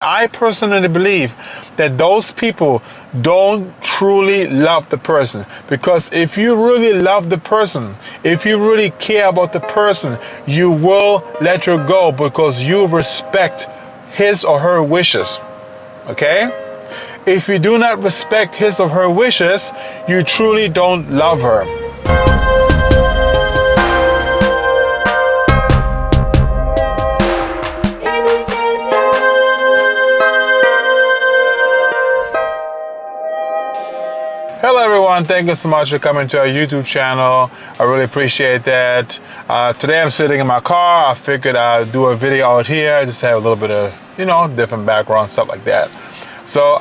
I personally believe that those people don't truly love the person, because if you really love the person, if you really care about the person, you will let her go because you respect his or her wishes. Okay? If you do not respect his or her wishes, you truly don't love her. Hello everyone, thank you so much for coming to our YouTube channel. I really appreciate that. Today I'm sitting in my car. I figured I'd do a video out here, just have a little bit of, different background, stuff like that. So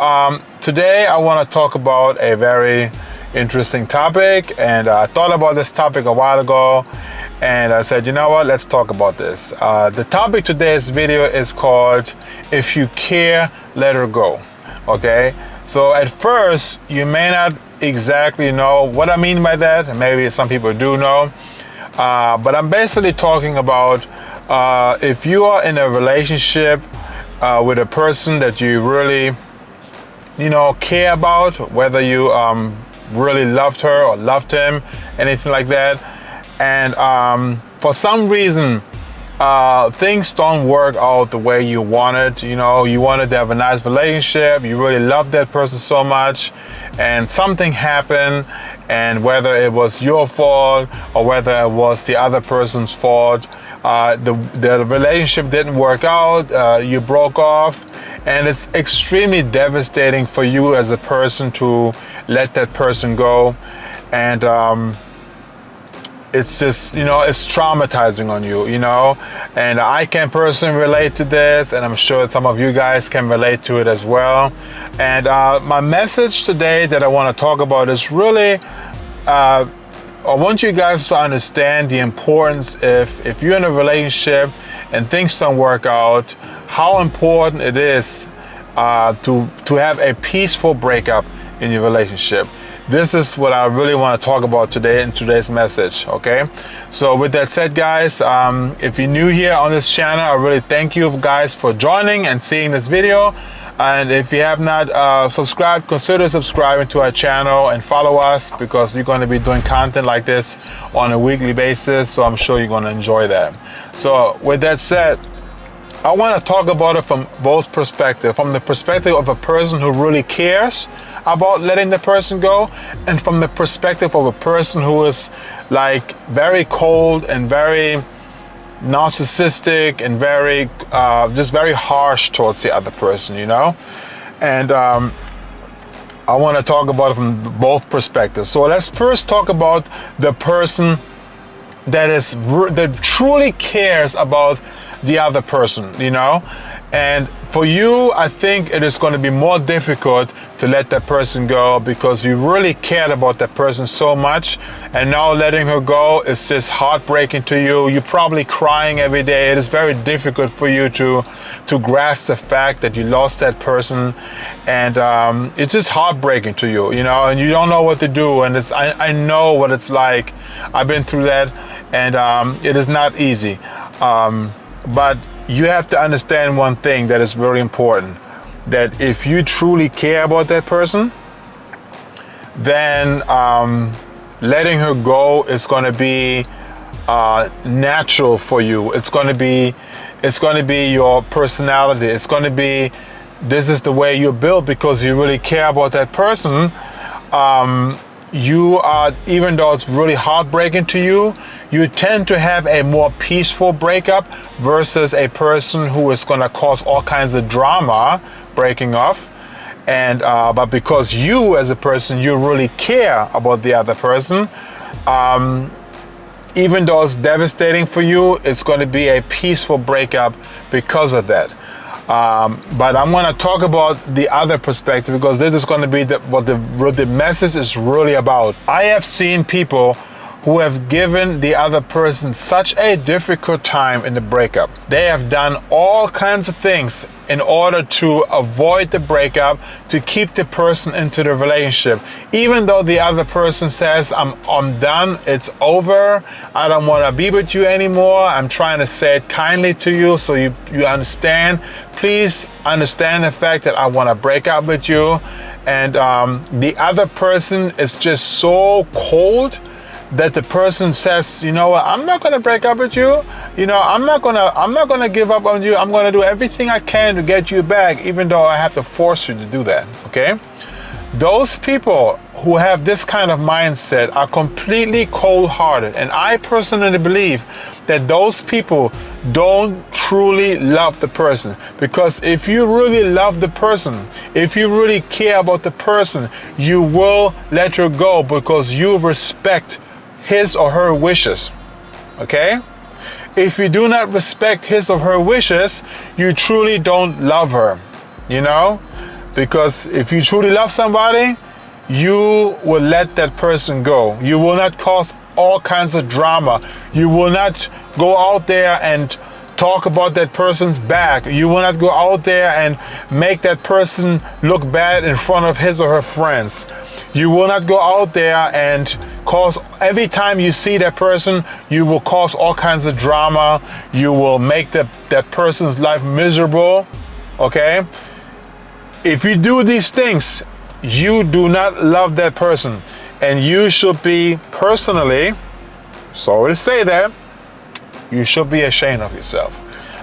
today I want to talk about a very interesting topic, and I thought about this topic a while ago, and I said, you know what, let's talk about this. The topic today's video is called, If You Care, Let Her Go. Okay, so at first you may not exactly know what I mean by that. Maybe some people do know, but I'm basically talking about if you are in a relationship with a person that you really care about, whether you really loved her or loved him, anything like that, and for some reason things don't work out the way you wanted. You wanted to have a nice relationship, you really loved that person so much, and something happened, and whether it was your fault or whether it was the other person's fault, the relationship didn't work out, you broke off, and it's extremely devastating for you as a person to let that person go, and it's just, it's traumatizing on you, and I can personally relate to this, and I'm sure some of you guys can relate to it as well. And my message today that I want to talk about is really, I want you guys to understand the importance, if you're in a relationship and things don't work out, how important it is to have a peaceful breakup in your relationship. This is what I really want to talk about today in today's message, okay? So with that said, guys, if you're new here on this channel, I really thank you guys for joining and seeing this video. And if you have not subscribed, consider subscribing to our channel and follow us, because we're going to be doing content like this on a weekly basis, so I'm sure you're going to enjoy that. So with that said, I want to talk about it from both perspectives, from the perspective of a person who really cares about letting the person go, and from the perspective of a person who is like very cold and very narcissistic and very just very harsh towards the other person, and I want to talk about it from both perspectives. So let's first talk about the person that truly cares about the other person, and for you, I think it is going to be more difficult to let that person go, because you really cared about that person so much, and now letting her go is just heartbreaking to you. You're probably crying every day. It is very difficult for you to grasp the fact that you lost that person, and it's just heartbreaking to you, and you don't know what to do. And I know what it's like. I've been through that, and it is not easy. But you have to understand one thing that is very important, that if you truly care about that person, then letting her go is going to be natural for you. It's going to be your personality. It's going to be, this is the way you're built, because you really care about that person. You are, even though it's really heartbreaking to you, you tend to have a more peaceful breakup versus a person who is going to cause all kinds of drama breaking off. And but because you as a person, you really care about the other person, even though it's devastating for you, it's going to be a peaceful breakup because of that. But I'm going to talk about the other perspective, because this is going to be what the message is really about. I have seen people who have given the other person such a difficult time in the breakup. They have done all kinds of things in order to avoid the breakup, to keep the person into the relationship. Even though the other person says, I'm done, it's over, I don't want to be with you anymore, I'm trying to say it kindly to you so you understand. Please understand the fact that I want to break up with you. And the other person is just so cold that the person says, you know what, I'm not going to break up with you. You know, I'm not going to give up on you. I'm going to do everything I can to get you back, even though I have to force you to do that. Okay? Those people who have this kind of mindset are completely cold-hearted. And I personally believe that those people don't truly love the person. Because if you really love the person, if you really care about the person, you will let her go because you respect his or her wishes. Okay? If you do not respect his or her wishes, you truly don't love her. You know? Because if you truly love somebody, you will let that person go. You will not cause all kinds of drama. You will not go out there and talk about that person's back. You will not go out there and make that person look bad in front of his or her friends. You will not go out there and cause, every time you see that person, you will cause all kinds of drama. You will make that person's life miserable. Okay? If you do these things, you do not love that person. And you should be personally, sorry to say that, you should be ashamed of yourself,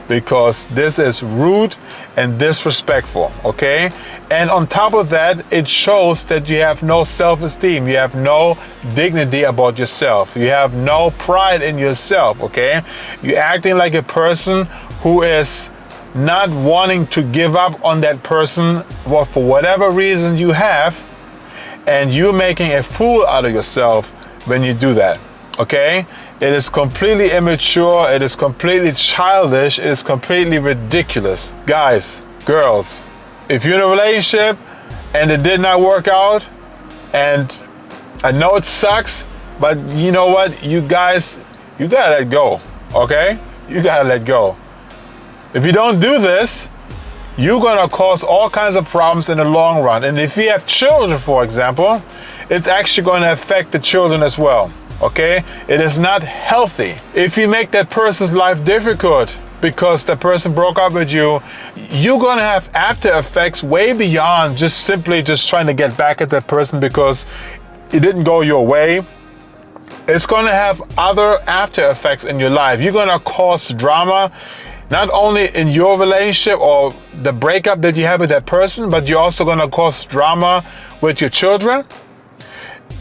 because this is rude and disrespectful, okay? And on top of that, it shows that you have no self-esteem. You have no dignity about yourself. You have no pride in yourself, okay? You're acting like a person who is not wanting to give up on that person, well, for whatever reason you have, and you're making a fool out of yourself when you do that, okay? It is completely immature, it is completely childish, it is completely ridiculous. Guys, girls, if you're in a relationship and it did not work out, and I know it sucks, but you know what, you guys, you gotta let go, okay? You gotta let go. If you don't do this, you're gonna cause all kinds of problems in the long run. And if you have children, for example, it's actually gonna affect the children as well. Okay? It is not healthy. If you make that person's life difficult because the person broke up with you, you're gonna have after effects way beyond just simply trying to get back at that person because it didn't go your way. It's gonna have other after effects in your life. You're gonna cause drama, not only in your relationship or the breakup that you have with that person, but you're also gonna cause drama with your children.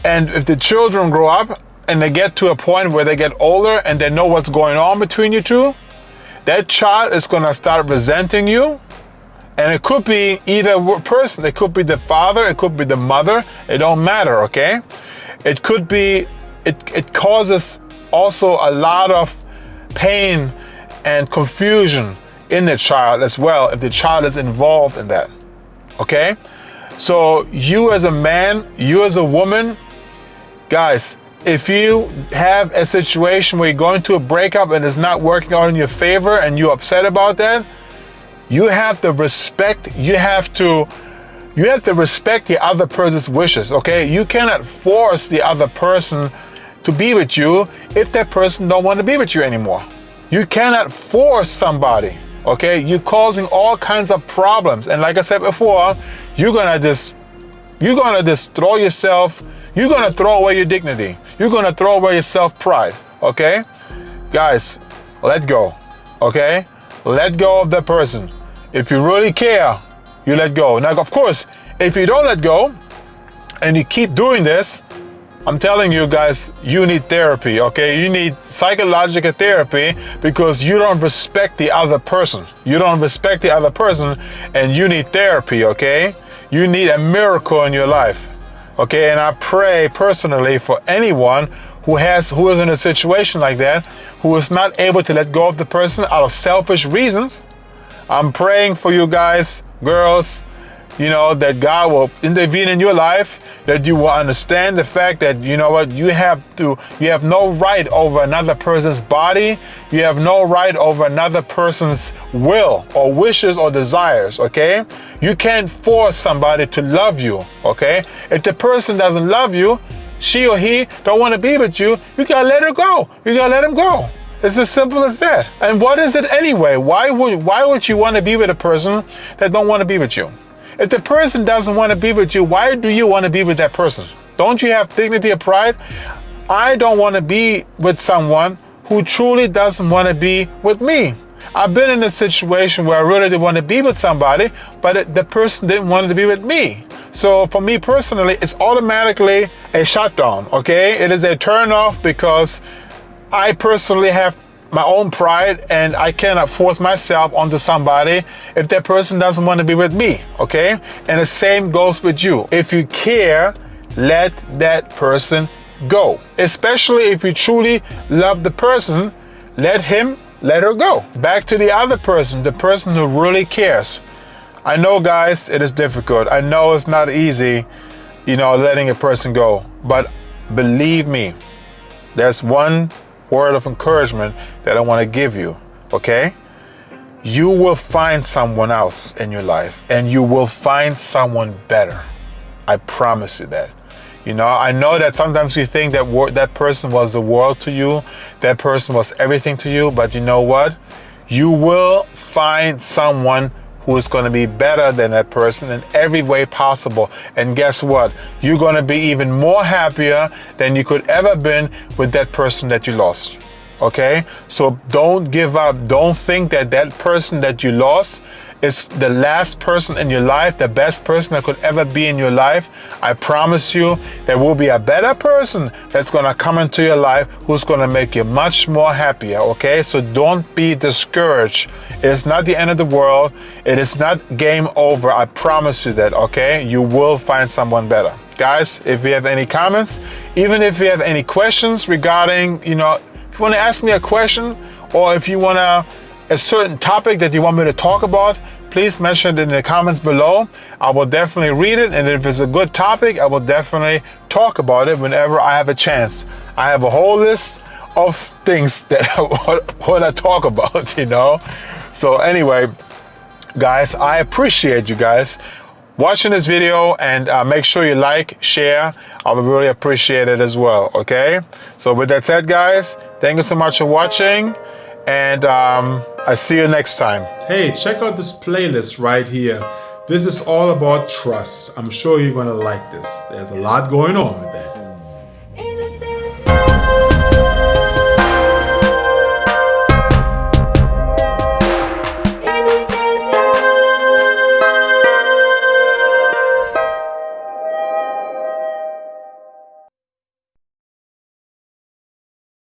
And if the children grow up and they get to a point where they get older and they know what's going on between you two, that child is gonna start resenting you. And it could be either person. It could be the father, it could be the mother. It don't matter, okay? It could be, it causes also a lot of pain and confusion in the child as well if the child is involved in that, okay? So you as a man, you as a woman, guys, if you have a situation where you're going to a breakup and it's not working out in your favor and you're upset about that, you have to respect, you have to respect the other person's wishes, okay? You cannot force the other person to be with you if that person don't want to be with you anymore. You cannot force somebody, okay? You're causing all kinds of problems. And like I said before, you're gonna throw yourself, you're gonna throw away your dignity. You're gonna throw away your self-pride, okay? Guys, let go, okay? Let go of that person. If you really care, you let go. Now, of course, if you don't let go and you keep doing this, I'm telling you guys, you need therapy, okay? You need psychological therapy because you don't respect the other person. You don't respect the other person and you need therapy, okay? You need a miracle in your life, okay? And I pray personally for anyone who is in a situation like that, who is not able to let go of the person out of selfish reasons. I'm praying for you guys, girls, you know, that God will intervene in your life, that you will understand the fact that, you know what, you have no right over another person's body. You have no right over another person's will or wishes or desires, okay? You can't force somebody to love you, okay? If the person doesn't love you, she or he don't want to be with you, you gotta let her go. You gotta let him go. It's as simple as that. And what is it anyway? Why would you want to be with a person that don't want to be with you? If the person doesn't want to be with you, why do you want to be with that person? Don't you have dignity or pride? I don't want to be with someone who truly doesn't want to be with me. I've been in a situation where I really did want to be with somebody, but the person didn't want to be with me. So for me personally, it's automatically a shutdown, okay? It is a turn off because I personally have my own pride and I cannot force myself onto somebody if that person doesn't want to be with me, okay? And the same goes with you. If you care, let that person go. Especially if you truly love the person, let her go. Back to the other person, the person who really cares. I know, guys, it is difficult. I know it's not easy, you know, letting a person go. But believe me, there's one word of encouragement that I want to give you, okay? You will find someone else in your life and you will find someone better. I promise you that. You know, I know that sometimes you think that that person was the world to you, that person was everything to you, but you know what? You will find someone who is going to be better than that person in every way possible. And guess what? You're going to be even more happier than you could ever been with that person that you lost. Okay? So don't give up. Don't think that that person that you lost is the last person in your life, the best person that could ever be in your life. I promise you there will be a better person that's going to come into your life who's going to make you much more happier, okay? So don't be discouraged. It's not the end of the world. It is not game over. I promise you that, okay? You will find someone better. Guys, if you have any comments, even if you have any questions regarding, you know, if you want to ask me a question or if you want a certain topic that you want me to talk about, please mention it in the comments below. I will definitely read it, and if it's a good topic, I will definitely talk about it whenever I have a chance. I have a whole list of things that I want to talk about, you know. So anyway, guys, I appreciate you guys watching this video, and make sure you like, share. I would really appreciate it as well, okay? So with that said, guys, thank you so much for watching, and I see you next time. Hey, check out this playlist right here. This is all about trust. I'm sure you're gonna like this. There's a lot going on with that.